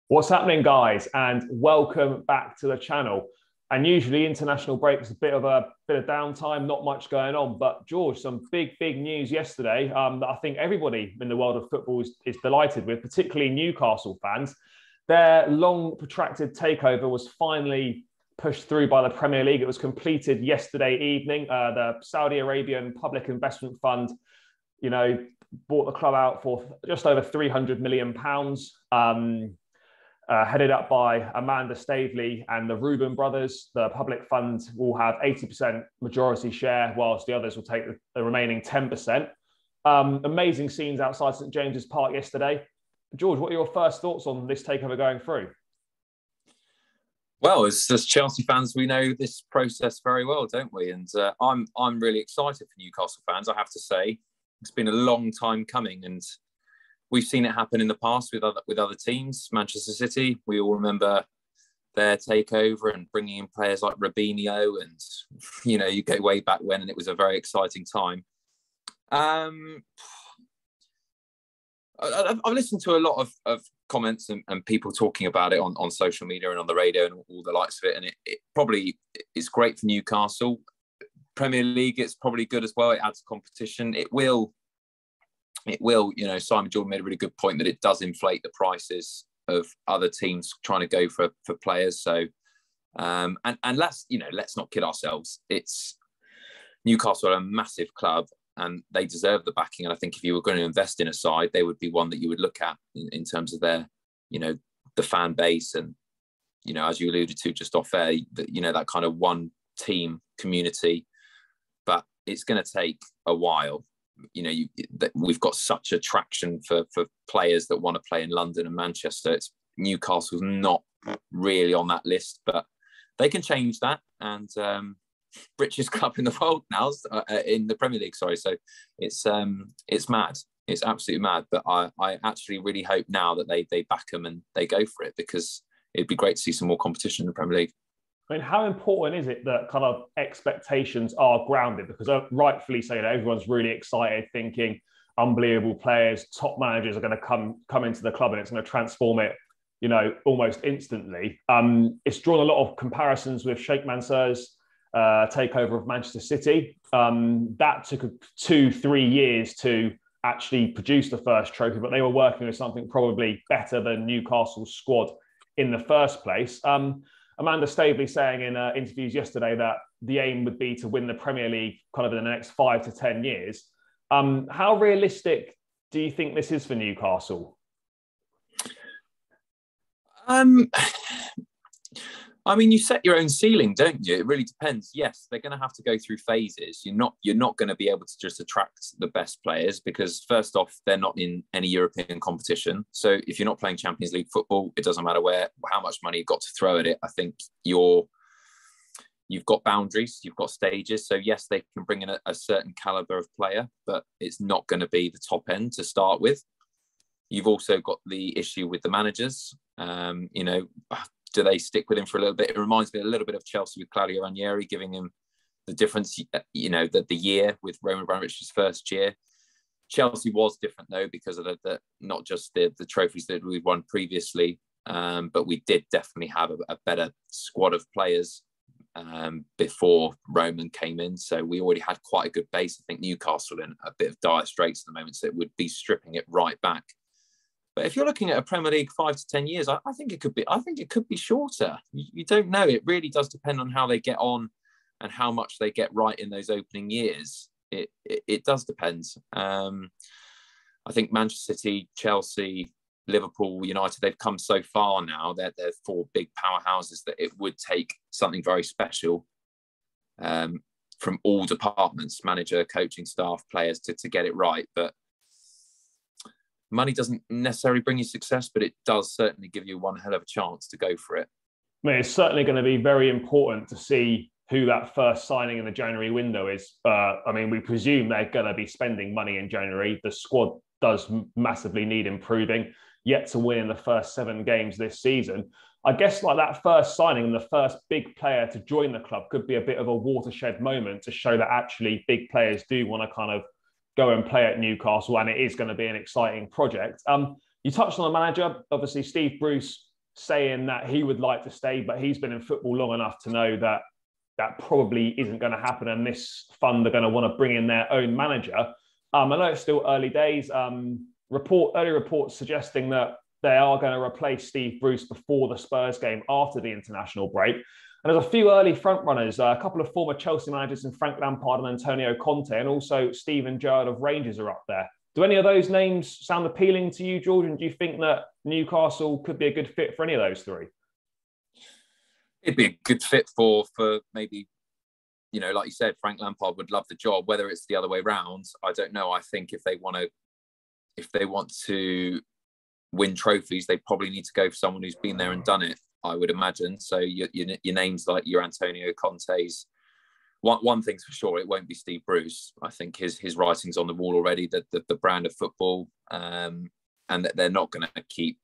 What's happening, guys? And welcome back to the channel. And usually international breaks a bit of downtime, not much going on. But George, some big news yesterday that I think everybody in the world of football is delighted with, particularly Newcastle fans. Their long protracted takeover was finally pushed through by the Premier League. It was completed yesterday evening. The Saudi Arabian Public Investment Fund, bought the club out for just over £300 million. Headed up by Amanda Staveley and the Reuben brothers. The public fund will have 80% majority share, whilst the others will take the remaining 10%. Amazing scenes outside St James's Park yesterday. George, what are your first thoughts on this takeover going through? Well, as Chelsea fans, we know this process very well, don't we? And I'm really excited for Newcastle fans, I have to say. It's been a long time coming, and we've seen it happen in the past with other teams. Manchester City, we all remember their takeover and bringing in players like Robinho, and you go way back when, and it was a very exciting time. I've listened to a lot of comments and people talking about it on social media and on the radio and all the likes of it, and it probably is great for Newcastle. Premier League, it's probably good as well. It adds competition. It will. Simon Jordan made a really good point that it does inflate the prices of other teams trying to go for players. So, and let's not kid ourselves. It's Newcastle are a massive club, and they deserve the backing. And I think if you were going to invest in a side, they would be one that you would look at in terms of their, the fan base, and as you alluded to just off air, that kind of one team community. But it's going to take a while. We've got such attraction for players that want to play in London and Manchester. Newcastle's not really on that list, but they can change that. And richest club in the world now, in the Premier League. Sorry, so it's mad. It's absolutely mad. But I actually really hope now that they back them and they go for it, because it'd be great to see some more competition in the Premier League. I mean, how important is it that kind of expectations are grounded? Because rightfully so, everyone's really excited, thinking unbelievable players, top managers are going to come into the club, and it's going to transform it, almost instantly. It's drawn a lot of comparisons with Sheikh Mansour's takeover of Manchester City. That took 2-3 years to actually produce the first trophy, but they were working with something probably better than Newcastle's squad in the first place. Amanda Staveley saying in interviews yesterday that the aim would be to win the Premier League kind of in the next 5 to 10 years. How realistic do you think this is for Newcastle? You set your own ceiling, don't you? It really depends. Yes, they're going to have to go through phases. You're not going to be able to just attract the best players, because first off, they're not in any European competition. So if you're not playing Champions League football, it doesn't matter how much money you've got to throw at it. I think you've got boundaries, you've got stages. So yes, they can bring in a certain caliber of player, but it's not going to be the top end to start with. You've also got the issue with the managers. Do they stick with him for a little bit? It reminds me a little bit of Chelsea with Claudio Ranieri, giving him the difference, the year with Roman Abramovich's first year. Chelsea was different, though, because of the not just the trophies that we'd won previously, but we did definitely have a better squad of players before Roman came in. So we already had quite a good base. I think Newcastle in a bit of dire straits at the moment, so it would be stripping it right back. But if you're looking at a Premier League 5 to 10 years, I think it could be. I think it could be shorter. You don't know. It really does depend on how they get on and how much they get right in those opening years. It does depend. I think Manchester City, Chelsea, Liverpool, United, they've come so far now. They're 4 big powerhouses that it would take something very special from all departments, manager, coaching staff, players, to get it right. But money doesn't necessarily bring you success, but it does certainly give you one hell of a chance to go for it. I mean, it's certainly going to be very important to see who that first signing in the January window is. We presume they're going to be spending money in January. The squad does massively need improving, yet to win in the first 7 games this season. I guess like that first signing and the first big player to join the club could be a bit of a watershed moment to show that actually big players do want to kind of go and play at Newcastle, and it is going to be an exciting project. You touched on the manager. Obviously, Steve Bruce saying that he would like to stay, but he's been in football long enough to know that that probably isn't going to happen, and this fund are going to want to bring in their own manager. I know it's still early days. Early reports suggesting that they are going to replace Steve Bruce before the Spurs game after the international break. And there's a few early front runners, a couple of former Chelsea managers in Frank Lampard and Antonio Conte, and also Steven Gerrard of Rangers are up there. Do any of those names sound appealing to you, George? And do you think that Newcastle could be a good fit for any of those three? It'd be a good fit for maybe, you know, like you said, Frank Lampard would love the job. Whether it's the other way round, I don't know. I think if they want to win trophies, they probably need to go for someone who's been there and done it, I would imagine. So your names like your Antonio Conte's. One thing's for sure, it won't be Steve Bruce. I think his writing's on the wall already, the brand of football, and that they're not going to keep,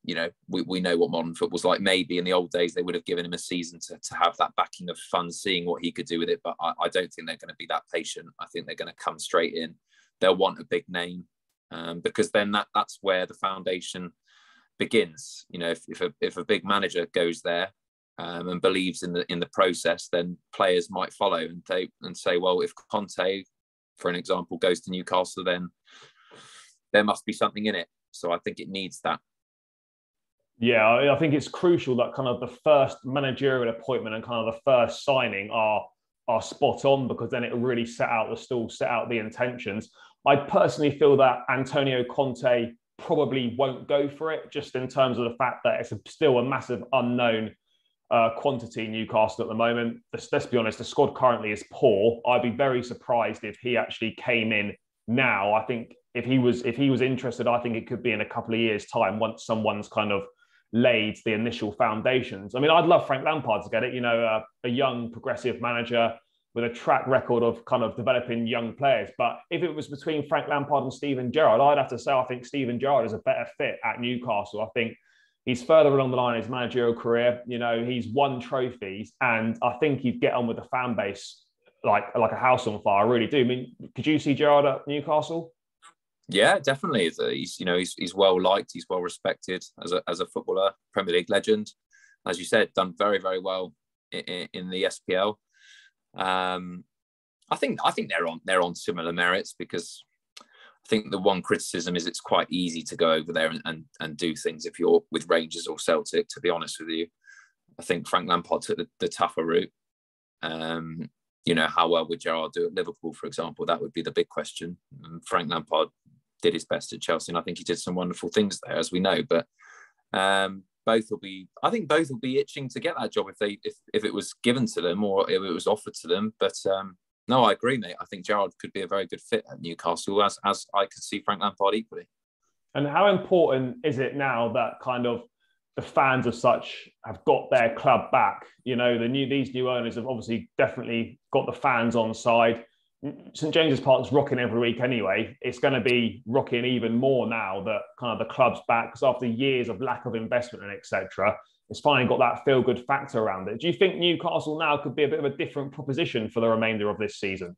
you know, we know what modern football's like. Maybe in the old days they would have given him a season to have that backing of funds, seeing what he could do with it. But I don't think they're going to be that patient. I think they're going to come straight in. They'll want a big name, because then that's where the foundation begins. You know, if a big manager goes there, and believes in the process, then players might follow and say, well, if Conte, for an example, goes to Newcastle, then there must be something in it. So I think it needs that. Yeah, I think it's crucial that kind of the first managerial appointment and kind of the first signing are spot on, because then it really set out the stall, set out the intentions. I personally feel that Antonio Conte probably won't go for it, just in terms of the fact that it's still a massive unknown quantity Newcastle at the moment. Let's be honest, the squad currently is poor. I'd be very surprised if he actually came in now. I think if he was interested, I think it could be in a couple of years' time, once someone's kind of laid the initial foundations. I mean, I'd love Frank Lampard to get it. You know, a young progressive manager with a track record of kind of developing young players. But if it was between Frank Lampard and Steven Gerrard, I'd have to say I think Steven Gerrard is a better fit at Newcastle. I think he's further along the line in his managerial career. You know, he's won trophies, and I think he'd get on with the fan base like a house on fire. I really do. I mean, could you see Gerrard at Newcastle? Yeah, definitely. He's well liked. He's well respected as a footballer, Premier League legend. As you said, done very, very well in the SPL. I think they're on similar merits, because I think the one criticism is it's quite easy to go over there and do things if you're with Rangers or Celtic, to be honest with you. I think Frank Lampard took the tougher route. You know, how well would Gerrard do at Liverpool, for example? That would be the big question. Frank Lampard did his best at Chelsea, and I think he did some wonderful things there, as we know. But both will be itching to get that job if it was given to them or if it was offered to them. But no, I agree, mate. I think Gerrard could be a very good fit at Newcastle, as I could see Frank Lampard equally. And how important is it now that kind of the fans of such have got their club back? You know, these new owners have obviously definitely got the fans on side. St James's Park's rocking every week anyway. It's going to be rocking even more now that kind of the club's back, because after years of lack of investment and etc., it's finally got that feel-good factor around it. Do you think Newcastle now could be a bit of a different proposition for the remainder of this season?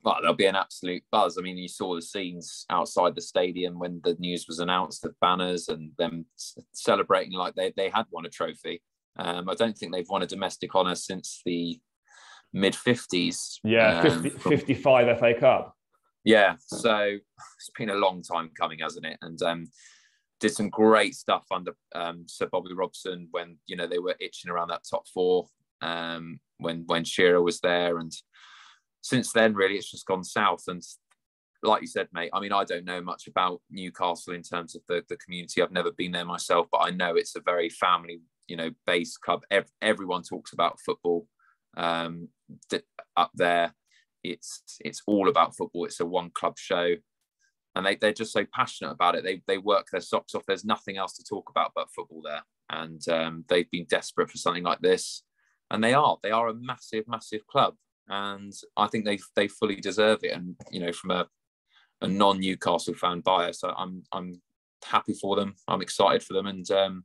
Well, there'll be an absolute buzz. I mean, you saw the scenes outside the stadium when the news was announced, the banners and them celebrating like they had won a trophy. I don't think they've won a domestic honour since the mid-50s. Yeah, 55 FA Cup. Yeah, so it's been a long time coming, hasn't it? And did some great stuff under Sir Bobby Robson when, you know, they were itching around that top four, when Shearer was there. And since then, really, it's just gone south. And like you said, mate, I mean, I don't know much about Newcastle in terms of the community. I've never been there myself, but I know it's a very family, you know, based club. Everyone talks about football. Up there, it's all about football. It's a one club show, and they're just so passionate about it. They work their socks off. There's nothing else to talk about but football there, and they've been desperate for something like this, and they are a massive club, and I think they fully deserve it. And you know, from a non-Newcastle fan bias, I'm happy for them. I'm excited for them, and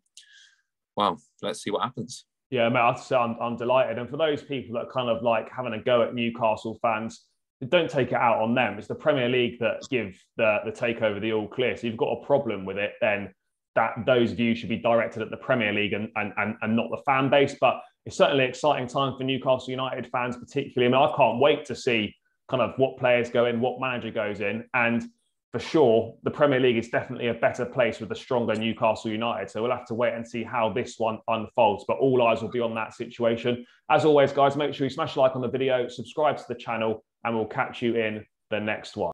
well, let's see what happens. Yeah, mate, I'd say I'm delighted. And for those people that are kind of like having a go at Newcastle fans, don't take it out on them. It's the Premier League that give the takeover the all clear. So you've got a problem with it, then that those views should be directed at the Premier League and not the fan base. But it's certainly an exciting time for Newcastle United fans, particularly. I mean, I can't wait to see kind of what players go in, what manager goes in. And for sure, the Premier League is definitely a better place with a stronger Newcastle United. So we'll have to wait and see how this one unfolds. But all eyes will be on that situation. As always, guys, make sure you smash a like on the video, subscribe to the channel, and we'll catch you in the next one.